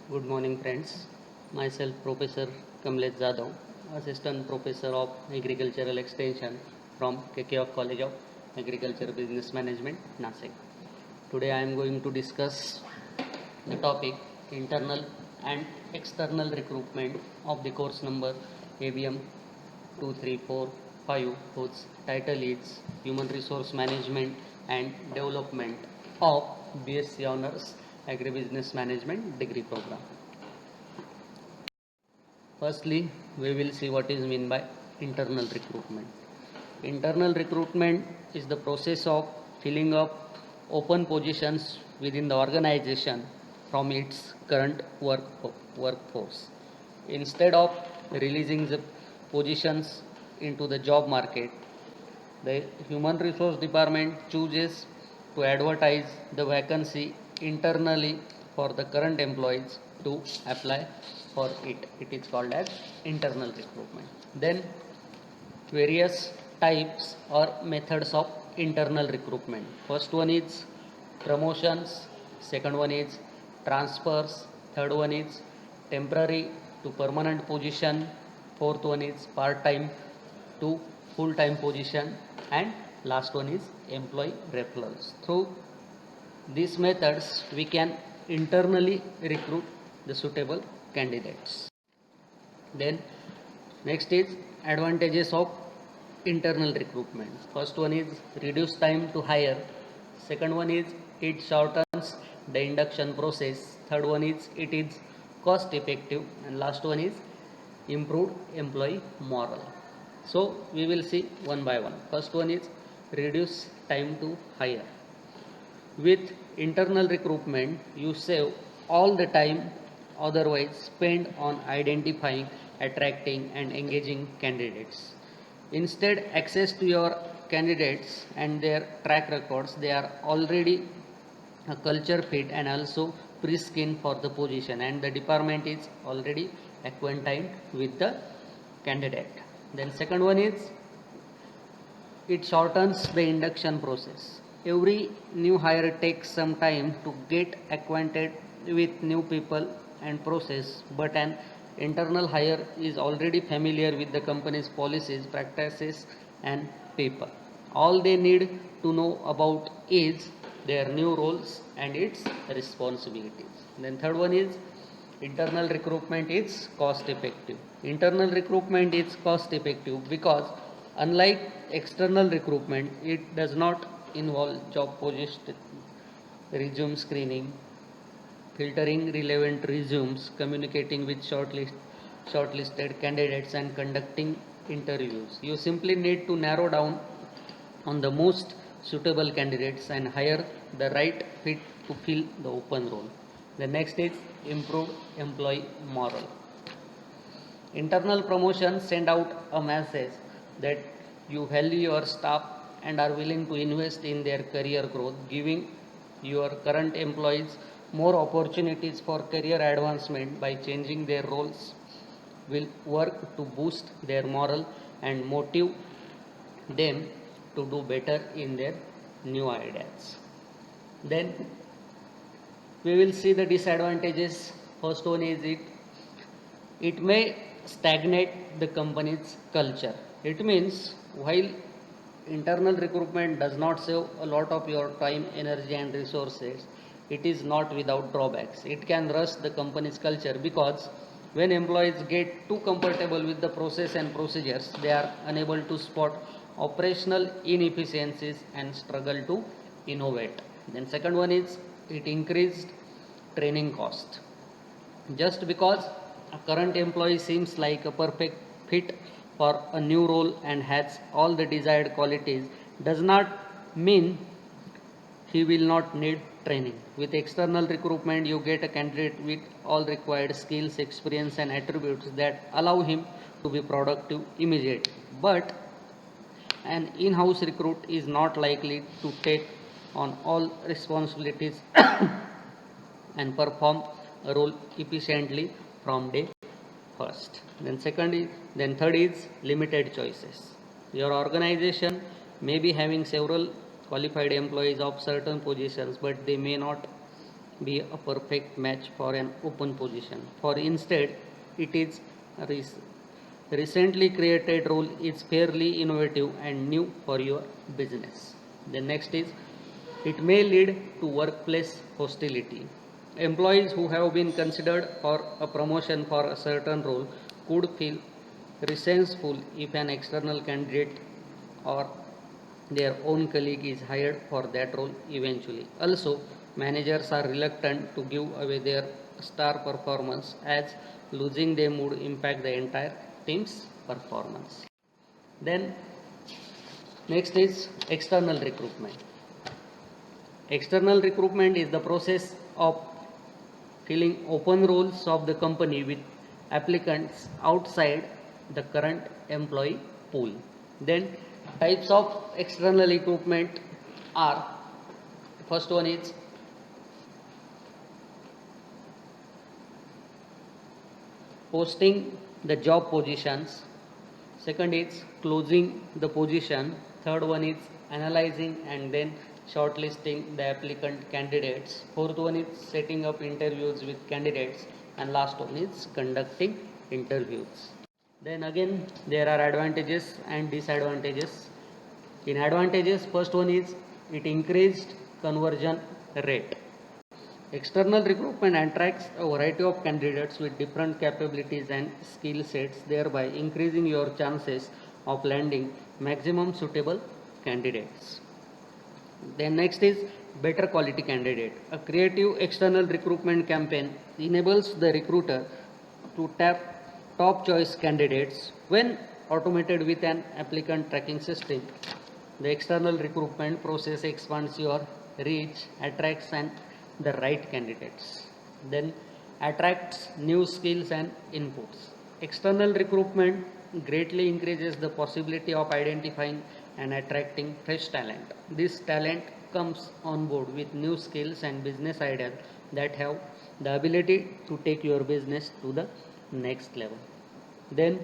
Good morning, friends. Myself, Professor Kamlesh Jadhav, Assistant Professor of Agricultural Extension from KKO College of Agriculture Business Management, Nasik. Today, I am going to discuss the topic internal and external recruitment of the course number ABM 2345, whose title is Human Resource Management and Development of BSc Honors Agribusiness Management degree program. Firstly, we will see what is meant by internal recruitment. Internal recruitment is the process of filling up open positions within the organization from its current workforce. Instead of releasing the positions into the job market, the Human Resource Department chooses to advertise the vacancy internally for the current employees to apply for it. It is called as internal recruitment. Then various types or methods of internal recruitment. First one is promotions, second one is transfers, third one is temporary to permanent position, fourth one is part time to full time position, and last one is employee referrals. Through these methods we can internally recruit the suitable candidates. Then next is advantages of internal recruitment. First one is reduce time to hire. Second one is it shortens the induction process. Third one is it is cost effective, and last one is improved employee morale. So we will see one by one. First one is reduce time to hire. With internal recruitment, you save all the time otherwise spent on identifying, attracting, and engaging candidates. Instead, access to your candidates and their track records, they are already a culture fit and also pre-screened for the position, and the department is already acquainted with the candidate. Then second one is it shortens the induction process. Every new hire takes some time to get acquainted with new people and process, but an internal hire is already familiar with the company's policies, practices, and people. All they need to know about is their new roles and its responsibilities. Then third one is internal recruitment is cost effective. Internal recruitment is cost effective because unlike external recruitment, it does not involve job post resume screening, filtering relevant resumes, communicating with shortlisted candidates, and conducting interviews. You simply need to narrow down on the most suitable candidates and hire the right fit to fill the open role. The next is improved employee morale. Internal promotions send out a message that you value your staff and are willing to invest in their career growth, giving your current employees more opportunities for career advancement by changing their roles will work to boost their morale and motivate them to do better in their new ideas. Then we will see the disadvantages. First one is it may stagnate the company's culture. It means while internal recruitment does not save a lot of your time, energy, and resources, it is not without drawbacks. It can rush the company's culture because when employees get too comfortable with the process and procedures, they are unable to spot operational inefficiencies and struggle to innovate. Then second one is it increased training cost. Just because a current employee seems like a perfect fit for a new role and has all the desired qualities does not mean he will not need training. With external recruitment, you get a candidate with all required skills, experience, and attributes that allow him to be productive immediately. But an in house recruit is not likely to take on all responsibilities and perform a role efficiently from day first. Then third is limited choices. Your organization may be having several qualified employees of certain positions, but they may not be a perfect match for an open position. For instead, it is recently created role is fairly innovative and new for your business. The next is it may lead to workplace hostility. Employees who have been considered for a promotion for a certain role could feel resentful if an external candidate or their own colleague is hired for that role eventually. Also, managers are reluctant to give away their star performance as losing them would impact the entire team's performance. Then, next is external recruitment. External recruitment is the process of filling open roles of the company with applicants outside the current employee pool. Then types of external recruitment are, first one is posting the job positions, second is closing the position, third one is analyzing and then shortlisting the applicant candidates, fourth one is setting up interviews with candidates, and last one is conducting interviews. Then again there are advantages and disadvantages. In advantages, first one is it increased conversion rate. External recruitment attracts a variety of candidates with different capabilities and skill sets, thereby increasing your chances of landing maximum suitable candidates. Then next is better quality candidate. A creative external recruitment campaign enables the recruiter to tap top choice candidates when automated with an applicant tracking system. The external recruitment process expands your reach, attracts and the right candidates. Then attracts new skills and inputs. External recruitment greatly increases the possibility of identifying and attracting fresh talent. This talent comes on board with new skills and business ideas that have the ability to take your business to the next level. Then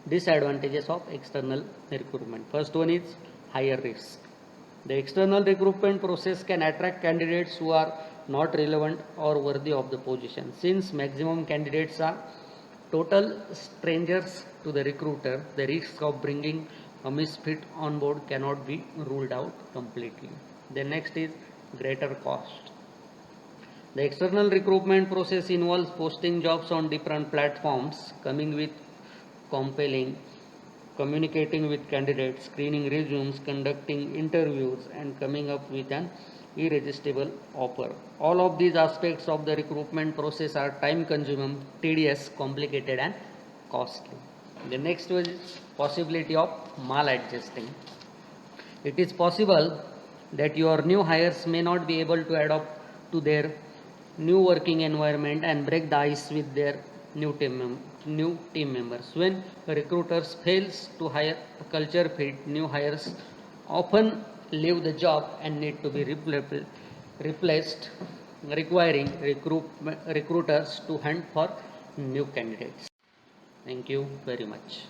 disadvantages of external recruitment. First one is higher risk. The external recruitment process can attract candidates who are not relevant or worthy of the position. Since maximum candidates are total strangers to the recruiter, the risk of bringing a misfit on board cannot be ruled out completely. The next is greater cost. The external recruitment process involves posting jobs on different platforms, coming with compelling, communicating with candidates, screening resumes, conducting interviews, and coming up with an irresistible offer. All of these aspects of the recruitment process are time consuming, tedious, complicated, and costly. The next was possibility of maladjusting. It is possible that your new hires may not be able to adapt to their new working environment and break the ice with their new team members. When recruiters fails to hire a culture fit, new hires often leave the job and need to be replaced, requiring recruiters to hunt for new candidates. Thank you very much.